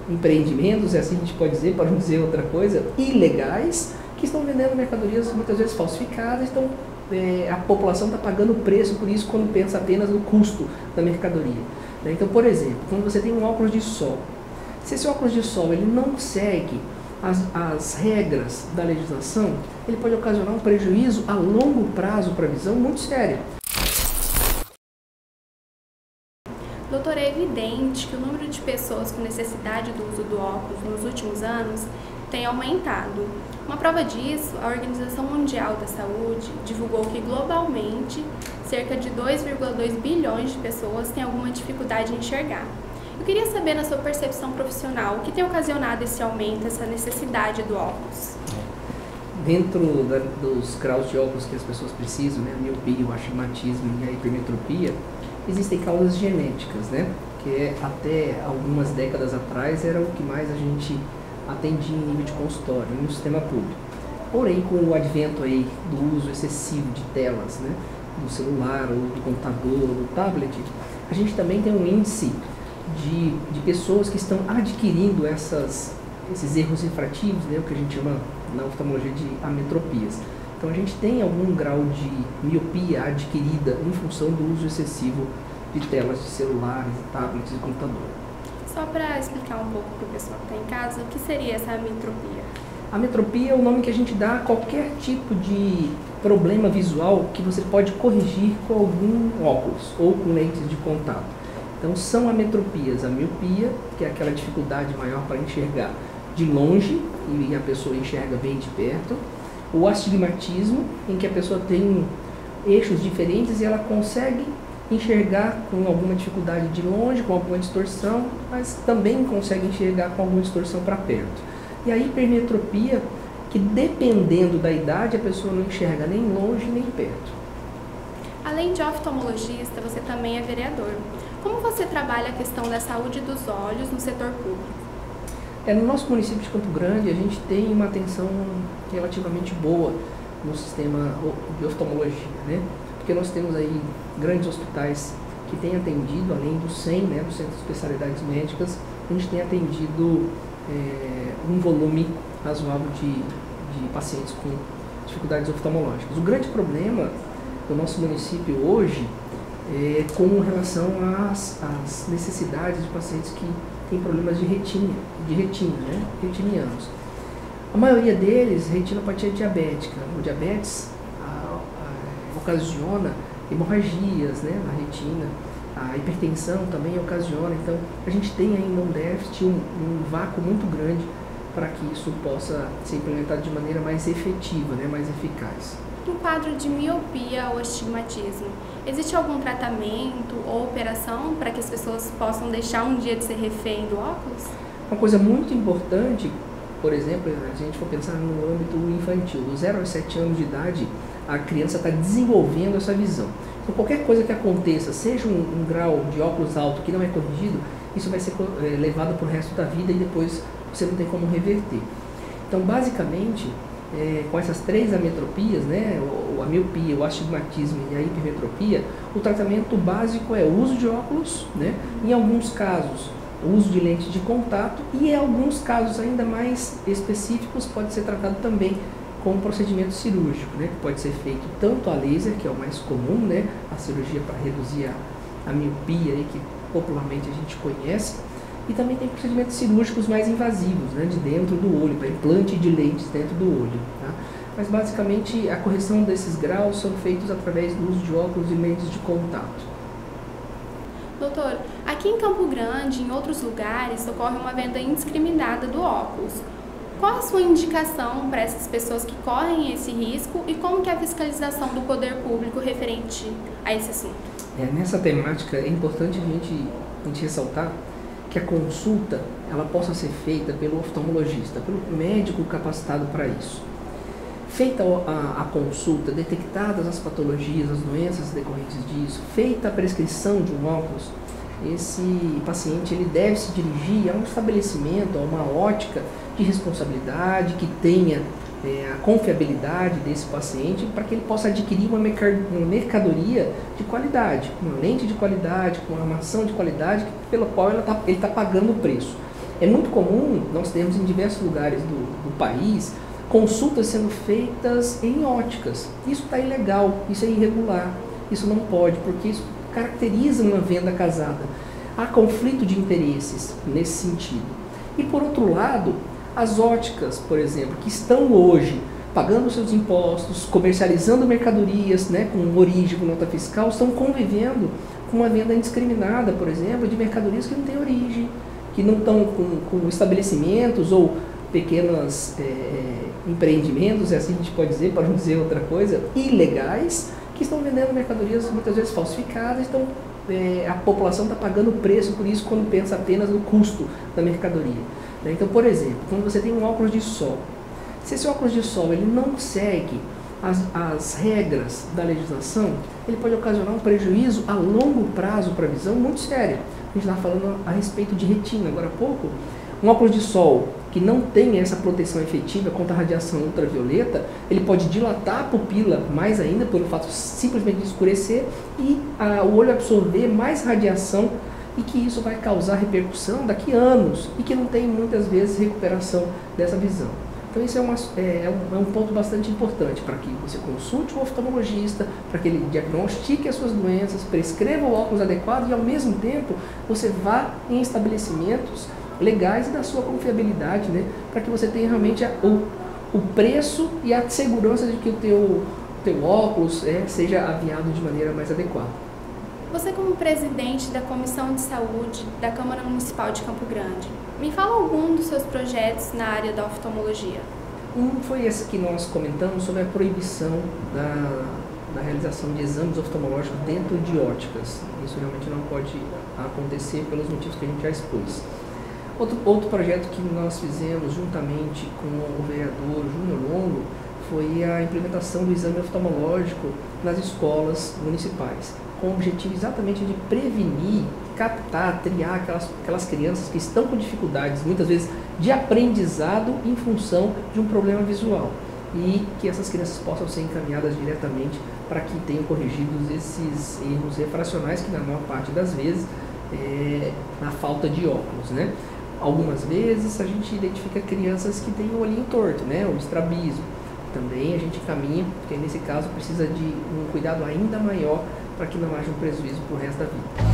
empreendimentos, assim a gente pode dizer, para não dizer outra coisa, ilegais, que estão vendendo mercadorias muitas vezes falsificadas, então a população está pagando o preço por isso quando pensa apenas no custo da mercadoria. Então, por exemplo, quando você tem um óculos de sol, se esse óculos de sol ele não segue as regras da legislação, ele pode ocasionar um prejuízo a longo prazo para a visão muito sério. Doutor, é evidente que o número de pessoas com necessidade do uso do óculos nos últimos anos tem aumentado. Uma prova disso, a Organização Mundial da Saúde divulgou que globalmente cerca de 2,2 bilhões de pessoas têm alguma dificuldade em enxergar. Eu queria saber, na sua percepção profissional, o que tem ocasionado esse aumento, essa necessidade do óculos? Dentro dos graus de óculos que as pessoas precisam, né, a miopia, o astigmatismo e a hipermetropia, existem causas genéticas, né, que até algumas décadas atrás era o que mais a gente atendia em nível de consultório, no sistema público. Porém, com o advento aí do uso excessivo de telas, né, do celular, ou do computador, ou do tablet, a gente também tem um índice de pessoas que estão adquirindo esses erros refrativos, né, o que a gente chama na oftalmologia de ametropias. Então a gente tem algum grau de miopia adquirida em função do uso excessivo de telas de celulares, tablets e computador. Só para explicar um pouco para o pessoal que está em casa, o que seria essa ametropia? Ametropia é o nome que a gente dá a qualquer tipo de problema visual que você pode corrigir com algum óculos ou com lentes de contato. Então são ametropias, a miopia, que é aquela dificuldade maior para enxergar de longe e a pessoa enxerga bem de perto, o astigmatismo, em que a pessoa tem eixos diferentes e ela consegue enxergar com alguma dificuldade de longe, com alguma distorção, mas também consegue enxergar com alguma distorção para perto. E a hipermetropia, que dependendo da idade, a pessoa não enxerga nem longe nem perto. Além de oftalmologista, você também é vereador. Como você trabalha a questão da saúde dos olhos no setor público? No nosso município de Campo Grande, a gente tem uma atenção relativamente boa no sistema de oftalmologia, né? Porque nós temos aí grandes hospitais que têm atendido, além do CEM, né, do Centro de Especialidades Médicas, a gente tem atendido um volume razoável de pacientes com dificuldades oftalmológicas. O grande problema do nosso município hoje é com relação às necessidades de pacientes que têm problemas de retina, né, retinianos. A maioria deles, retinopatia diabética. O diabetes ocasiona hemorragias, né, na retina, a hipertensão também ocasiona, então a gente tem ainda um déficit, um vácuo muito grande para que isso possa ser implementado de maneira mais efetiva, né, mais eficaz. No quadro de miopia ou astigmatismo, existe algum tratamento ou operação para que as pessoas possam deixar um dia de ser refém do óculos? Uma coisa muito importante, por exemplo, se a gente for pensar no âmbito infantil, dos 0 aos 7 anos de idade, a criança está desenvolvendo essa visão. Então, qualquer coisa que aconteça, seja um grau de óculos alto que não é corrigido, isso vai ser levado para o resto da vida e depois você não tem como reverter. Então, basicamente, com essas três ametropias, né, a miopia, o astigmatismo e a hipermetropia, o tratamento básico é o uso de óculos, né, em alguns casos, o uso de lentes de contato e em alguns casos ainda mais específicos pode ser tratado também com um procedimento cirúrgico, né, que pode ser feito tanto a laser, que é o mais comum, né, a cirurgia para reduzir a miopia aí, que popularmente a gente conhece, e também tem procedimentos cirúrgicos mais invasivos, né, de dentro do olho, para implante de lentes dentro do olho. Tá? Mas basicamente a correção desses graus são feitos através do uso de óculos e lentes de contato. Doutor, aqui em Campo Grande e em outros lugares ocorre uma venda indiscriminada do óculos. Qual a sua indicação para essas pessoas que correm esse risco e como que é a fiscalização do poder público referente a esse assunto? Nessa temática é importante a gente ressaltar que a consulta ela possa ser feita pelo oftalmologista, pelo médico capacitado para isso. Feita a consulta, detectadas as patologias, as doenças decorrentes disso, feita a prescrição de um óculos, esse paciente ele deve se dirigir a um estabelecimento, a uma ótica de responsabilidade, que tenha a confiabilidade desse paciente para que ele possa adquirir uma mercadoria de qualidade, uma lente de qualidade, com uma armação de qualidade pela qual ele está pagando o preço. É muito comum, nós temos em diversos lugares do país, consultas sendo feitas em óticas. Isso está ilegal, isso é irregular, isso não pode, porque isso caracteriza uma venda casada. Há conflito de interesses nesse sentido. E por outro lado, as óticas, por exemplo, que estão hoje pagando seus impostos, comercializando mercadorias, né, com origem, com nota fiscal, estão convivendo com uma venda indiscriminada, por exemplo, de mercadorias que não têm origem, que não estão com estabelecimentos ou pequenos empreendimentos, assim a gente pode dizer, para não dizer outra coisa, ilegais, que estão vendendo mercadorias muitas vezes falsificadas. Então a população está pagando o preço por isso quando pensa apenas no custo da mercadoria. Então, por exemplo, quando você tem um óculos de sol, se esse óculos de sol ele não segue as regras da legislação, ele pode ocasionar um prejuízo a longo prazo para a visão muito sério. A gente estava falando a respeito de retina agora há pouco. Um óculos de sol que não tem essa proteção efetiva contra a radiação ultravioleta, ele pode dilatar a pupila mais ainda, pelo fato simplesmente de escurecer, e o olho absorver mais radiação, e que isso vai causar repercussão daqui a anos, e que não tem muitas vezes recuperação dessa visão. Então isso é um ponto bastante importante para que você consulte o oftalmologista, para que ele diagnostique as suas doenças, prescreva o óculos adequado e ao mesmo tempo você vá em estabelecimentos legais e da sua confiabilidade, né, para que você tenha realmente o preço e a segurança de que o teu óculos seja aviado de maneira mais adequada. Você, como presidente da Comissão de Saúde da Câmara Municipal de Campo Grande, me fala algum dos seus projetos na área da oftalmologia. Um foi esse que nós comentamos sobre a proibição da realização de exames oftalmológicos dentro de óticas. Isso realmente não pode acontecer pelos motivos que a gente já expôs. Outro projeto que nós fizemos juntamente com o vereador Júnior Longo foi a implementação do exame oftalmológico nas escolas municipais, com o objetivo exatamente de prevenir, captar, triar aquelas crianças que estão com dificuldades, muitas vezes de aprendizado em função de um problema visual, e que essas crianças possam ser encaminhadas diretamente para que tenham corrigidos esses erros refracionais que na maior parte das vezes na falta de óculos, né? Algumas vezes a gente identifica crianças que têm o olhinho torto, né? O estrabismo. Também a gente caminha, porque nesse caso precisa de um cuidado ainda maior para que não haja um prejuízo para o resto da vida.